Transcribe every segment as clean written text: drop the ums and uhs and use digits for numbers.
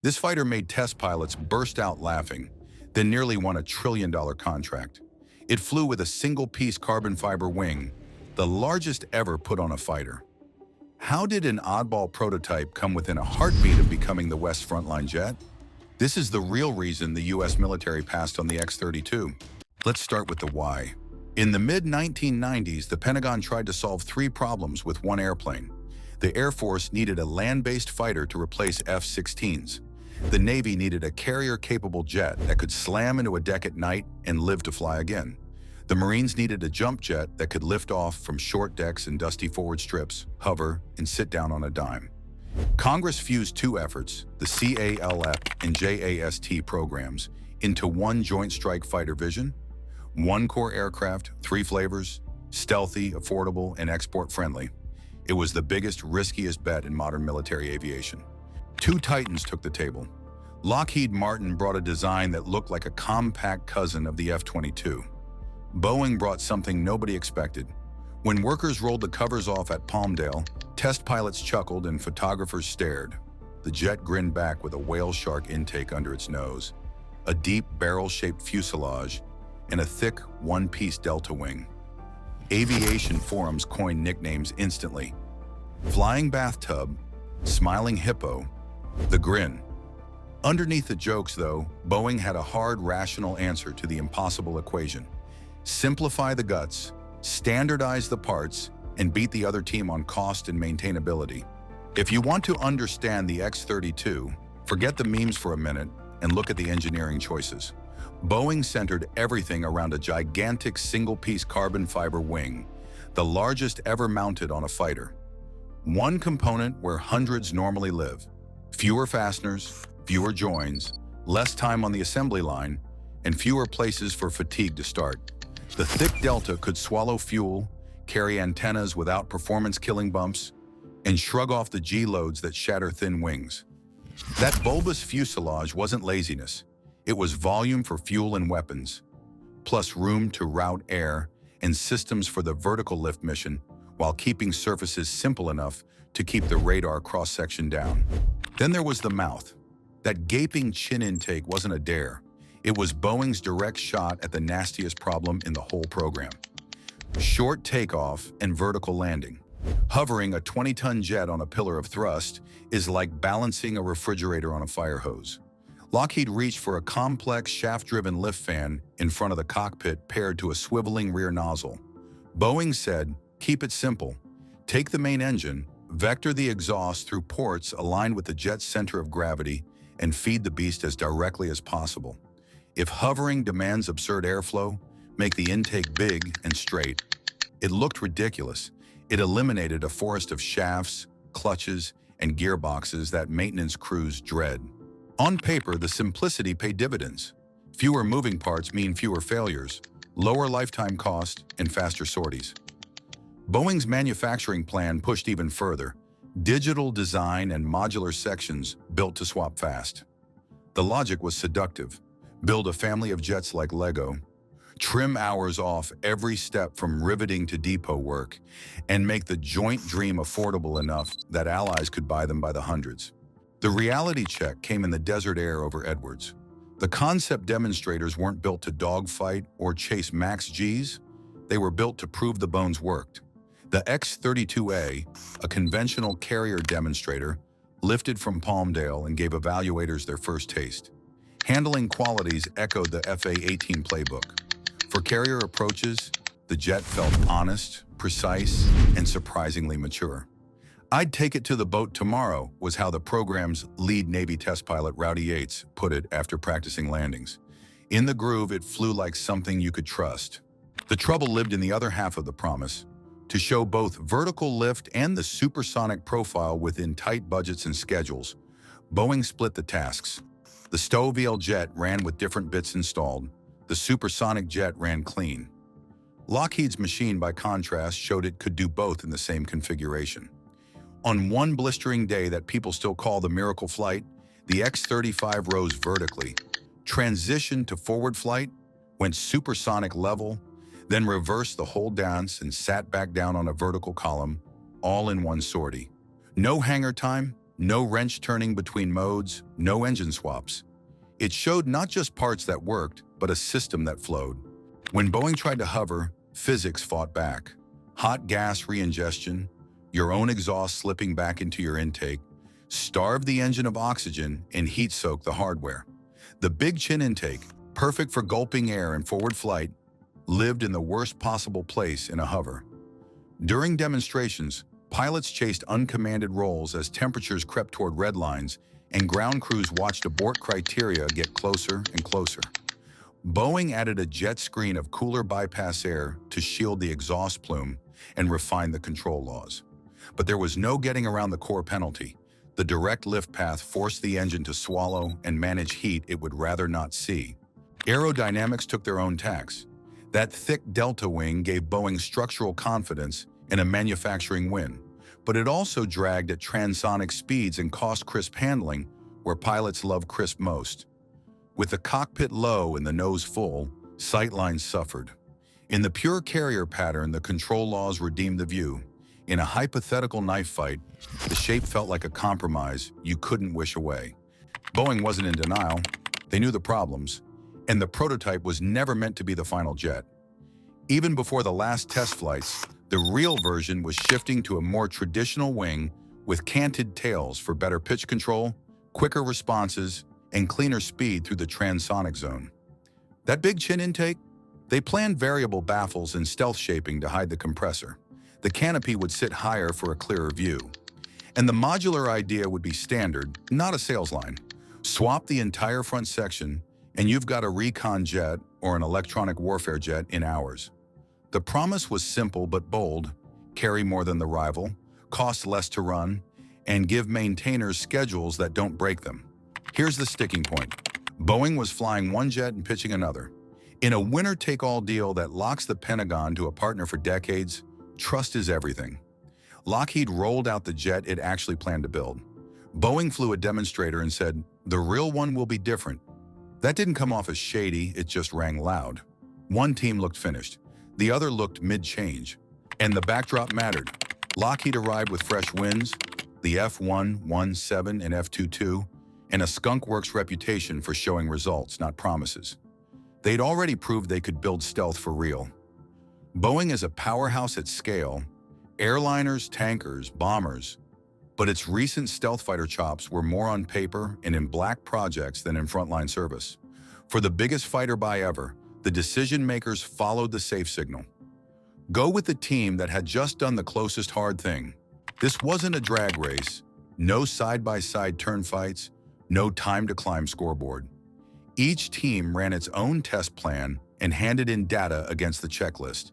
This fighter made test pilots burst out laughing, then nearly won a $1 trillion contract. It flew with a single-piece carbon fiber wing, the largest ever put on a fighter. How did an oddball prototype come within a heartbeat of becoming the West's frontline jet? This is the real reason the U.S. military passed on the X-32. Let's start with the why. In the mid-1990s, the Pentagon tried to solve three problems with one airplane. The Air Force needed a land-based fighter to replace F-16s. The Navy needed a carrier-capable jet that could slam into a deck at night and live to fly again. The Marines needed a jump jet that could lift off from short decks and dusty forward strips, hover, and sit down on a dime. Congress fused two efforts, the CALF and JAST programs, into one Joint Strike Fighter vision. One core aircraft, three flavors, stealthy, affordable, and export-friendly. It was the biggest, riskiest bet in modern military aviation. Two titans took the table. Lockheed Martin brought a design that looked like a compact cousin of the F-22. Boeing brought something nobody expected. When workers rolled the covers off at Palmdale, test pilots chuckled and photographers stared. The jet grinned back with a whale shark intake under its nose, a deep barrel-shaped fuselage, and a thick one-piece delta wing. Aviation forums coined nicknames instantly. Flying bathtub, smiling hippo, the grin. Underneath the jokes, though, Boeing had a hard, rational answer to the impossible equation. Simplify the guts, standardize the parts, and beat the other team on cost and maintainability. If you want to understand the X-32, forget the memes for a minute and look at the engineering choices. Boeing centered everything around a gigantic single-piece carbon fiber wing, the largest ever mounted on a fighter. One component where hundreds normally live. Fewer fasteners, fewer joins, less time on the assembly line, and fewer places for fatigue to start. The thick delta could swallow fuel, carry antennas without performance-killing bumps, and shrug off the G-loads that shatter thin wings. That bulbous fuselage wasn't laziness. It was volume for fuel and weapons, plus room to route air and systems for the vertical lift mission, while keeping surfaces simple enough to keep the radar cross-section down. Then there was the mouth. That gaping chin intake wasn't a dare. It was Boeing's direct shot at the nastiest problem in the whole program. Short takeoff and vertical landing. Hovering a 20-ton jet on a pillar of thrust is like balancing a refrigerator on a fire hose. Lockheed reached for a complex shaft-driven lift fan in front of the cockpit paired to a swiveling rear nozzle. Boeing said, keep it simple. Take the main engine, vector the exhaust through ports aligned with the jet's center of gravity, and feed the beast as directly as possible. If hovering demands absurd airflow, make the intake big and straight. It looked ridiculous. It eliminated a forest of shafts, clutches, and gearboxes that maintenance crews dread. On paper, the simplicity paid dividends. Fewer moving parts mean fewer failures, lower lifetime cost, and faster sorties. Boeing's manufacturing plan pushed even further. Digital design and modular sections built to swap fast. The logic was seductive. Build a family of jets like Lego, trim hours off every step from riveting to depot work, and make the joint dream affordable enough that allies could buy them by the hundreds. The reality check came in the desert air over Edwards. The concept demonstrators weren't built to dogfight or chase max Gs. They were built to prove the bones worked. The X-32A, a conventional carrier demonstrator, lifted from Palmdale and gave evaluators their first taste. Handling qualities echoed the FA-18 playbook. For carrier approaches, the jet felt honest, precise, and surprisingly mature. I'd take it to the boat tomorrow, was how the program's lead Navy test pilot Rowdy Yates put it after practicing landings. In the groove, it flew like something you could trust. The trouble lived in the other half of the promise, to show both vertical lift and the supersonic profile within tight budgets and schedules. Boeing split the tasks. The STOVL jet ran with different bits installed. The supersonic jet ran clean. Lockheed's machine, by contrast, showed it could do both in the same configuration. On one blistering day that people still call the miracle flight, the X-35 rose vertically, transitioned to forward flight, went supersonic level, then reversed the whole dance and sat back down on a vertical column, all in one sortie. No hangar time, No wrench turning between modes, no engine swaps. It showed not just parts that worked, but a system that flowed. When Boeing tried to hover, physics fought back. Hot gas reingestion, your own exhaust slipping back into your intake, starved the engine of oxygen and heat-soaked the hardware. The big chin intake, perfect for gulping air in forward flight, lived in the worst possible place in a hover. During demonstrations, pilots chased uncommanded rolls as temperatures crept toward red lines, and ground crews watched abort criteria get closer and closer. Boeing added a jet screen of cooler bypass air to shield the exhaust plume and refine the control laws. But there was no getting around the core penalty. The direct lift path forced the engine to swallow and manage heat it would rather not see. Aerodynamics took their own tax. That thick delta wing gave Boeing structural confidence and a manufacturing win, but it also dragged at transonic speeds and cost crisp handling, where pilots love crisp most. With the cockpit low and the nose full, sightlines suffered. In the pure carrier pattern, the control laws redeemed the view. In a hypothetical knife fight, the shape felt like a compromise you couldn't wish away. Boeing wasn't in denial. They knew the problems, and the prototype was never meant to be the final jet. Even before the last test flights, the real version was shifting to a more traditional wing with canted tails for better pitch control, quicker responses, and cleaner speed through the transonic zone. That big chin intake? They planned variable baffles and stealth shaping to hide the compressor. The canopy would sit higher for a clearer view. And the modular idea would be standard, not a sales line. Swap the entire front section, and you've got a recon jet or an electronic warfare jet in hours. The promise was simple but bold: carry more than the rival, cost less to run, and give maintainers schedules that don't break them. Here's the sticking point. Boeing was flying one jet and pitching another. In a winner-take-all deal that locks the Pentagon to a partner for decades, trust is everything. Lockheed rolled out the jet it actually planned to build. Boeing flew a demonstrator and said, "The real one will be different." That didn't come off as shady, it just rang loud. One team looked finished. The other looked mid-change. And the backdrop mattered. Lockheed arrived with fresh wins, the F117 and F22, and a skunkworks reputation for showing results, not promises. They'd already proved they could build stealth for real. Boeing is a powerhouse at scale, airliners, tankers, bombers, but its recent stealth fighter chops were more on paper and in black projects than in frontline service. For the biggest fighter buy ever, the decision makers followed the safe signal. Go with the team that had just done the closest hard thing. This wasn't a drag race, no side-by-side turn fights, no time to climb scoreboard. Each team ran its own test plan and handed in data against the checklist.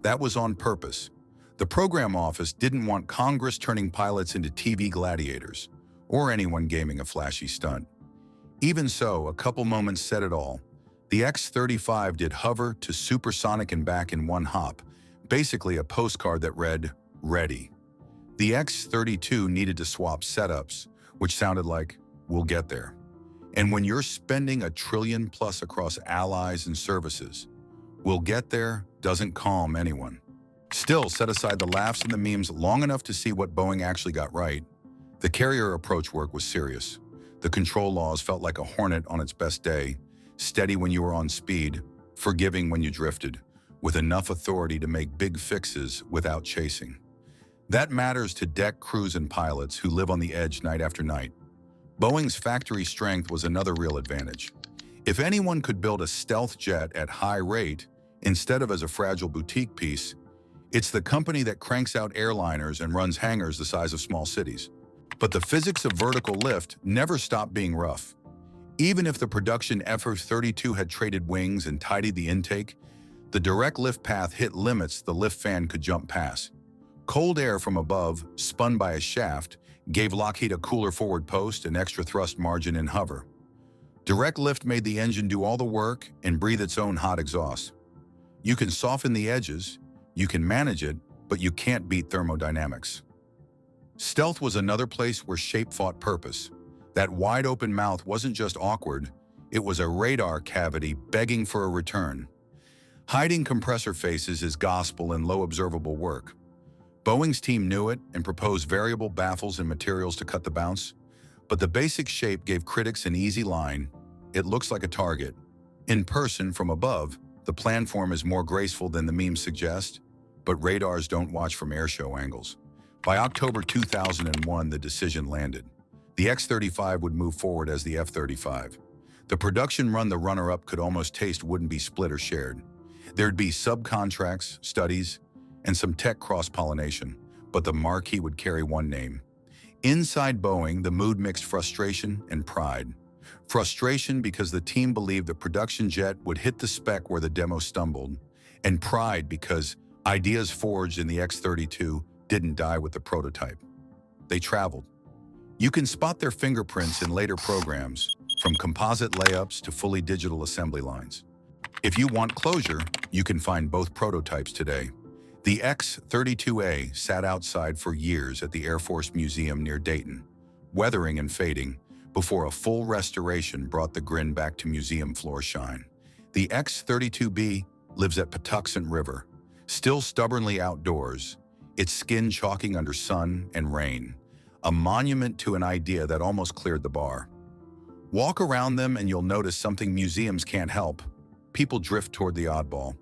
That was on purpose. The program office didn't want Congress turning pilots into TV gladiators, or anyone gaming a flashy stunt. Even so, a couple moments said it all. The X-35 did hover to supersonic and back in one hop, basically a postcard that read, "Ready." The X-32 needed to swap setups, which sounded like, "We'll get there." And when you're spending $1 trillion plus across allies and services, "We'll get there" doesn't calm anyone. Still, set aside the laughs and the memes long enough to see what Boeing actually got right. The carrier approach work was serious. The control laws felt like a Hornet on its best day, steady when you were on speed, forgiving when you drifted, with enough authority to make big fixes without chasing. That matters to deck crews and pilots who live on the edge night after night. Boeing's factory strength was another real advantage. If anyone could build a stealth jet at high rate instead of as a fragile boutique piece, it's the company that cranks out airliners and runs hangars the size of small cities. But the physics of vertical lift never stopped being rough. Even if the production F-32 had traded wings and tidied the intake, the direct lift path hit limits the lift fan could jump past. Cold air from above, spun by a shaft, gave Lockheed a cooler forward post and extra thrust margin in hover. Direct lift made the engine do all the work and breathe its own hot exhaust. You can soften the edges, you can manage it, but you can't beat thermodynamics. Stealth was another place where shape fought purpose. That wide-open mouth wasn't just awkward, it was a radar cavity begging for a return. Hiding compressor faces is gospel in low observable work. Boeing's team knew it and proposed variable baffles and materials to cut the bounce. But the basic shape gave critics an easy line. It looks like a target. In person, from above, the planform is more graceful than the memes suggest, but radars don't watch from airshow angles. By October 2001, the decision landed. The X-35 would move forward as the F-35. The production run the runner-up could almost taste wouldn't be split or shared. There'd be subcontracts, studies, and some tech cross-pollination, but the marquee would carry one name. Inside Boeing, the mood mixed frustration and pride. Frustration because the team believed the production jet would hit the spec where the demo stumbled, and pride because ideas forged in the X-32 didn't die with the prototype. They traveled. You can spot their fingerprints in later programs, from composite layups to fully digital assembly lines. If you want closure, you can find both prototypes today. The X-32A sat outside for years at the Air Force Museum near Dayton, weathering and fading, before a full restoration brought the grin back to museum floor shine. The X-32B lives at Patuxent River, still stubbornly outdoors, its skin chalking under sun and rain, a monument to an idea that almost cleared the bar. Walk around them and you'll notice something museums can't help. People drift toward the oddball.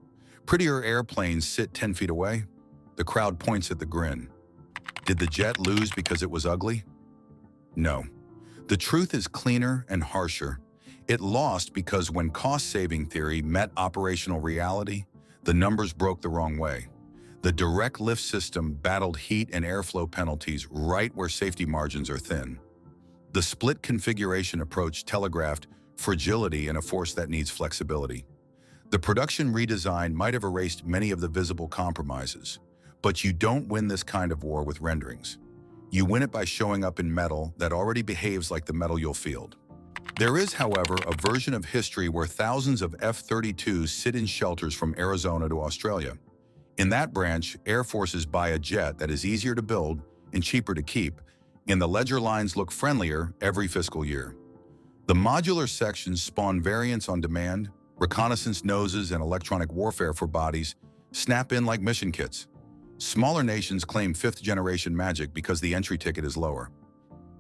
Prettier airplanes sit 10 feet away. The crowd points at the grin. Did the jet lose because it was ugly? No. The truth is cleaner and harsher. It lost because when cost-saving theory met operational reality, the numbers broke the wrong way. The direct lift system battled heat and airflow penalties right where safety margins are thin. The split configuration approach telegraphed fragility in a force that needs flexibility. The production redesign might have erased many of the visible compromises, but you don't win this kind of war with renderings. You win it by showing up in metal that already behaves like the metal you'll field. There is, however, a version of history where thousands of F-32s sit in shelters from Arizona to Australia. In that branch, Air Forces buy a jet that is easier to build and cheaper to keep, and the ledger lines look friendlier every fiscal year. The modular sections spawn variants on demand. Reconnaissance noses and electronic warfare for bodies snap in like mission kits. Smaller nations claim fifth-generation magic because the entry ticket is lower.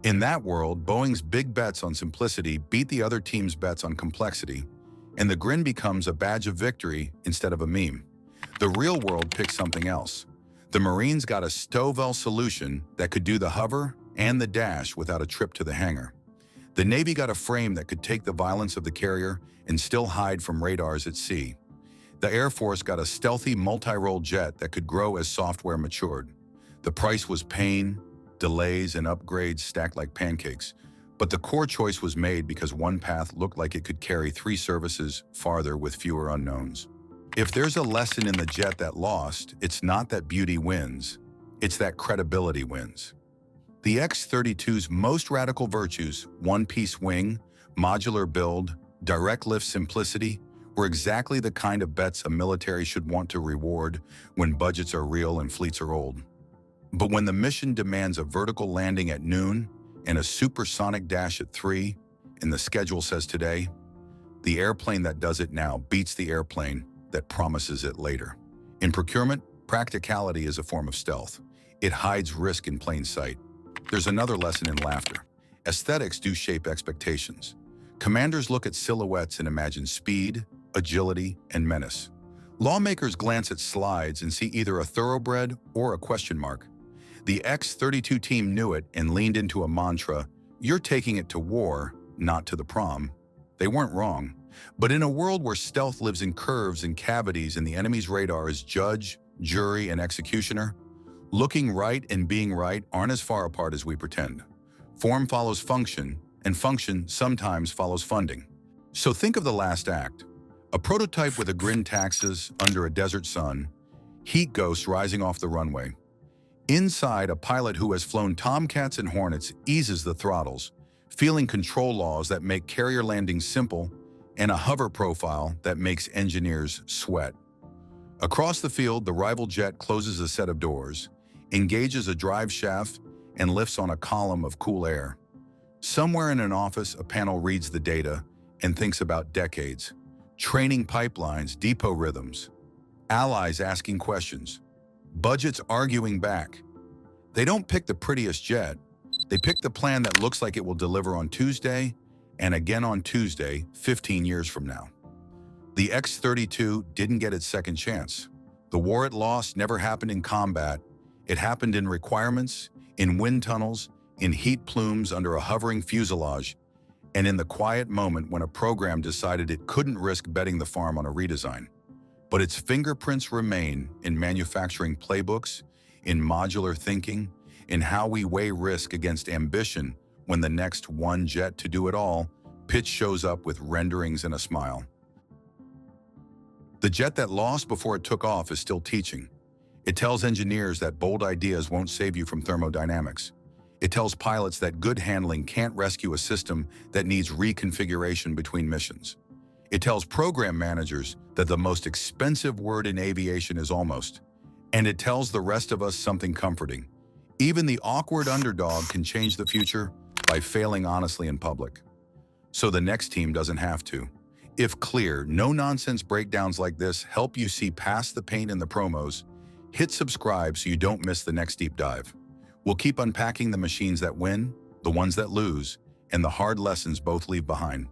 In that world, Boeing's big bets on simplicity beat the other team's bets on complexity, and the grin becomes a badge of victory instead of a meme. The real world picks something else. The Marines got a Stovall solution that could do the hover and the dash without a trip to the hangar. The Navy got a frame that could take the violence of the carrier and still hide from radars at sea. The Air Force got a stealthy multi-role jet that could grow as software matured. The price was pain, delays, and upgrades stacked like pancakes, but the core choice was made because one path looked like it could carry 3 services farther with fewer unknowns. If there's a lesson in the jet that lost, it's not that beauty wins, it's that credibility wins. The X-32's most radical virtues, one-piece wing, modular build, direct lift simplicity, were exactly the kind of bets a military should want to reward when budgets are real and fleets are old. But when the mission demands a vertical landing at noon and a supersonic dash at 3, and the schedule says today, the airplane that does it now beats the airplane that promises it later. In procurement, practicality is a form of stealth. It hides risk in plain sight. There's another lesson in laughter. Aesthetics do shape expectations. Commanders look at silhouettes and imagine speed, agility, and menace. Lawmakers glance at slides and see either a thoroughbred or a question mark. The X-32 team knew it and leaned into a mantra, "You're taking it to war, not to the prom." They weren't wrong. But in a world where stealth lives in curves and cavities and the enemy's radar is judge, jury, and executioner, looking right and being right aren't as far apart as we pretend. Form follows function, and function sometimes follows funding. So think of the last act. A prototype with a grin taxis under a desert sun, heat ghosts rising off the runway. Inside, a pilot who has flown Tomcats and Hornets eases the throttles, feeling control laws that make carrier landings simple, and a hover profile that makes engineers sweat. Across the field, the rival jet closes a set of doors, engages a drive shaft, and lifts on a column of cool air. Somewhere in an office, a panel reads the data and thinks about decades, training pipelines, depot rhythms, allies asking questions, budgets arguing back. They don't pick the prettiest jet, They picked the plan that looks like it will deliver on Tuesday and again on Tuesday 15 years from now. The X-32 didn't get its second chance. The war it lost never happened in combat. It happened in requirements, in wind tunnels, in heat plumes under a hovering fuselage, and in the quiet moment when a program decided it couldn't risk betting the farm on a redesign. But its fingerprints remain in manufacturing playbooks, in modular thinking, in how we weigh risk against ambition when the next one jet to do it all pitch shows up with renderings and a smile. The jet that lost before it took off is still teaching. It tells engineers that bold ideas won't save you from thermodynamics. It tells pilots that good handling can't rescue a system that needs reconfiguration between missions. It tells program managers that the most expensive word in aviation is almost. And it tells the rest of us something comforting. Even the awkward underdog can change the future by failing honestly in public. So the next team doesn't have to. If clear, no-nonsense breakdowns like this help you see past the paint in the promos, hit subscribe so you don't miss the next deep dive. We'll keep unpacking the machines that win, the ones that lose, and the hard lessons both leave behind.